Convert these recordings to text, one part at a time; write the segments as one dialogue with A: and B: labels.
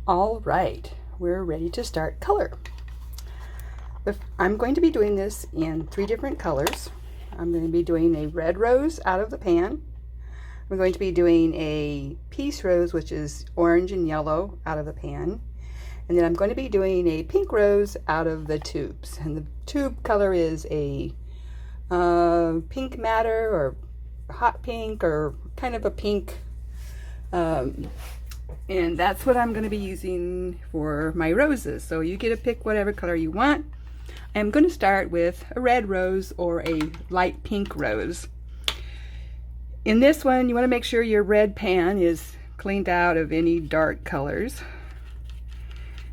A: All right, we're ready to start color. I'm going to be doing this in 3 different colors. I'm going to be doing a red rose out of the pan. I'm going to be doing a peace rose, which is orange and yellow, out of the pan. And then I'm going to be doing a pink rose out of the tubes. And the tube color is a pink madder or hot pink or kind of a pink. And that's what I'm going to be using for my roses. So you get to pick whatever color you want. I'm going to start with a red rose or a light pink rose. In this one, you want to make sure your red pan is cleaned out of any dark colors.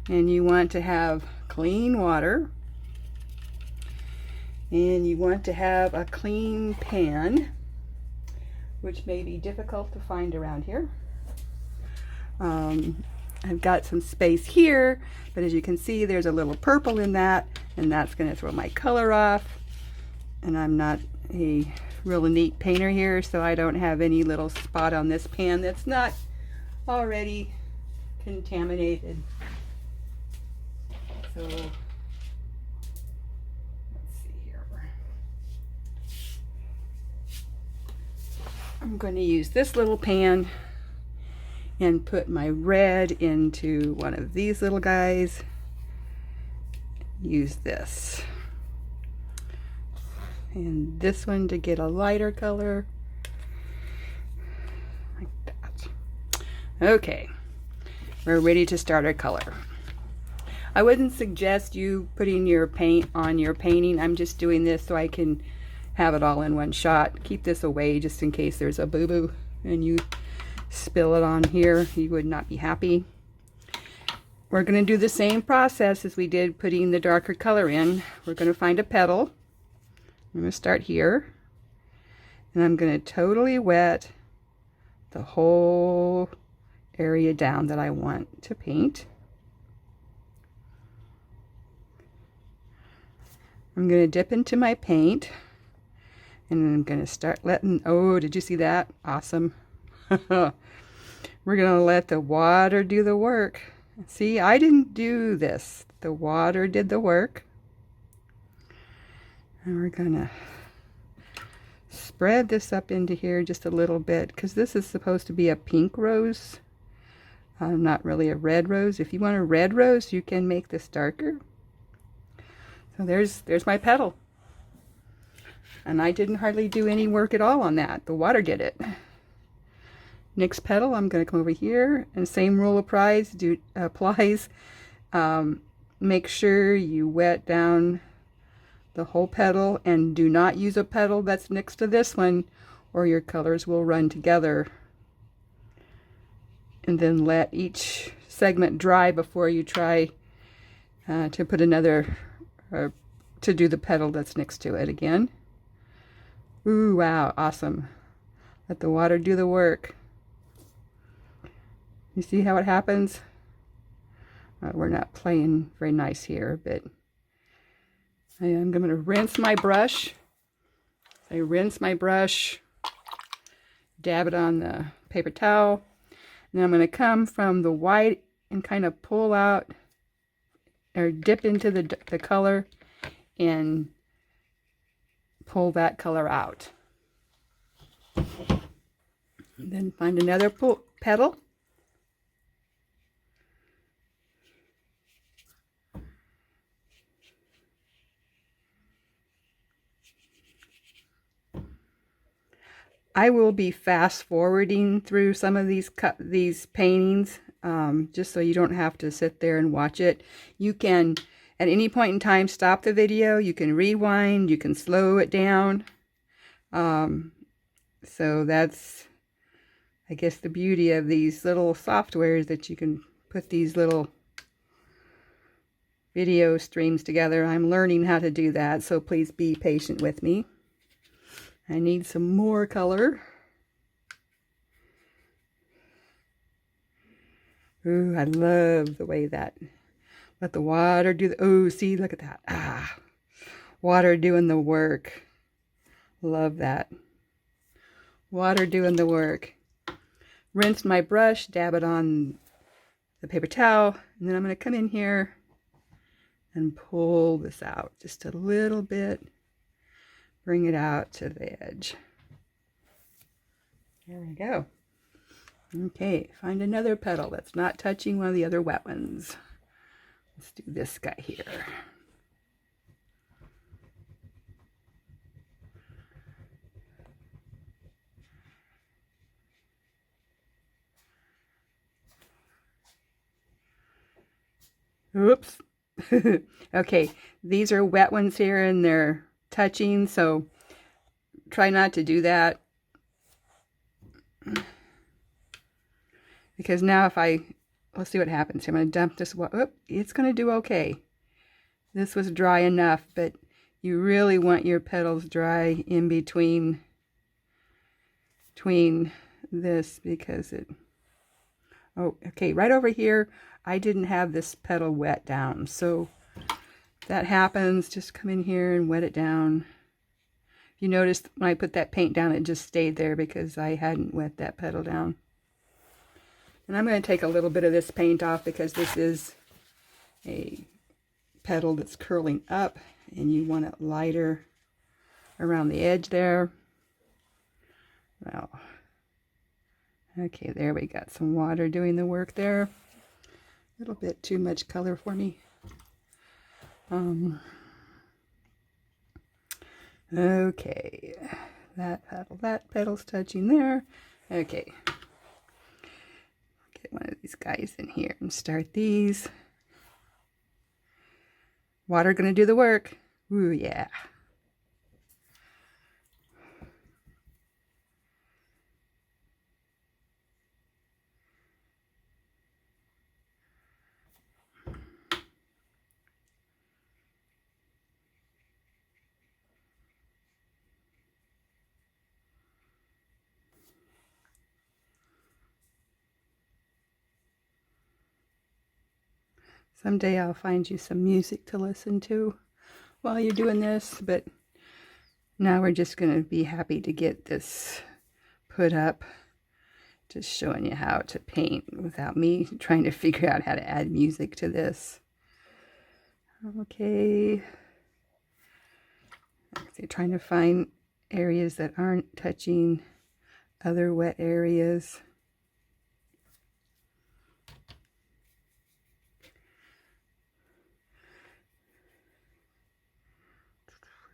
A: And you want to have clean water. And you want to have a clean pan, which may be difficult to find around here. I've got some space here, but as you can see, there's a little purple in that, and that's going to throw my color off. And I'm not a really neat painter here, so I don't have any little spot on this pan that's not already contaminated. So let's see here. I'm going to use this little pan and put my red into one of these little guys. Use this. And this one to get a lighter color. Like that. Okay. We're ready to start our color. I wouldn't suggest you putting your paint on your painting. I'm just doing this so I can have it all in one shot. Keep this away just in case there's a boo-boo and you spill it on here. You would not be happy. We're going to do the same process as we did putting the darker color in. We're going to find a petal. I'm going to start here. And I'm going to totally wet the whole area down that I want to paint. I'm going to dip into my paint. And I'm going to start letting, oh, did you see that? Awesome. We're going to let the water do the work. See, I didn't do this. The water did the work. And we're going to spread this up into here just a little bit because this is supposed to be a pink rose. Not really a red rose. If you want a red rose, you can make this darker. So there's my petal. And I didn't hardly do any work at all on that. The water did it. Next petal, I'm going to come over here, and same rule applies. Make sure you wet down the whole petal, and do not use a petal that's next to this one, or your colors will run together. And then let each segment dry before you try to put another, to do the petal that's next to it again. Ooh, wow, awesome. Let the water do the work. You see how it happens? We're not playing very nice here, but I am going to rinse my brush. I rinse my brush, dab it on the paper towel, and then I'm going to come from the white and kind of pull out or dip into the color and pull that color out. And then find another petal. I will be fast forwarding through some of these paintings, just so you don't have to sit there and watch it. You can, at any point in time, stop the video. You can rewind. You can slow it down. So that's, I guess, the beauty of these little softwares, that you can put these little video streams together. I'm learning how to do that, so please be patient with me. I need some more color. Ooh, I love the way that, let the water do the, oh, see, look at that. Ah, water doing the work. Love that. Water doing the work. Rinse my brush, dab it on the paper towel, and then I'm going to come in here and pull this out just a little bit. Bring it out to the edge. There we go. Okay, find another petal that's not touching one of the other wet ones. Let's do this guy here. Oops. Okay, these are wet ones here and they're touching, so try not to do that. Because now if let's see what happens. I'm going to dump this. It's going to do okay. This was dry enough, but you really want your petals dry in between this because oh, okay, right over here, I didn't have this petal wet down. So if that happens, just come in here and wet it down. If you notice, when I put that paint down, it just stayed there because I hadn't wet that petal down. And I'm going to take a little bit of this paint off because this is a petal that's curling up and you want it lighter around the edge there. Well, okay, there we got some water doing the work there. A little bit too much color for me. Okay, that petal's touching there. Okay. Get one of these guys in here and start these. Water gonna do the work. Ooh, yeah. Someday I'll find you some music to listen to while you're doing this, but now we're just going to be happy to get this put up, just showing you how to paint without me trying to figure out how to add music to this. Okay. So trying to find areas that aren't touching other wet areas.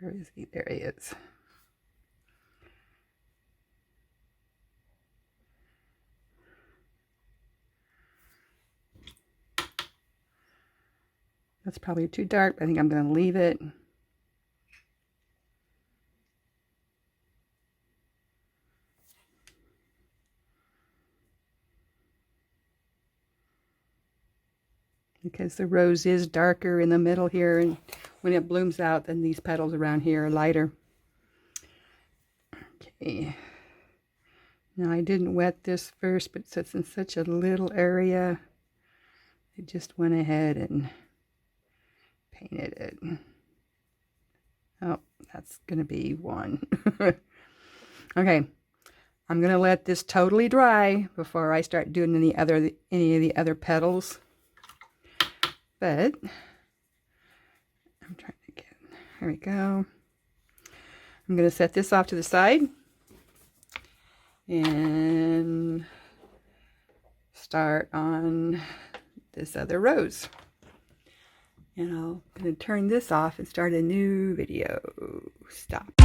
A: Where is he? There he is. That's probably too dark. I think I'm going to leave it. Because the rose is darker in the middle here, and when it blooms out, then these petals around here are lighter. Okay. Now I didn't wet this first, but since it's in such a little area, I just went ahead and painted it. Oh, that's going to be one. Okay. I'm going to let this totally dry before I start doing any of the other petals. But I'm trying to get, there we go. I'm going to set this off to the side and start on this other rose. And I'm going to turn this off and start a new video. Stop.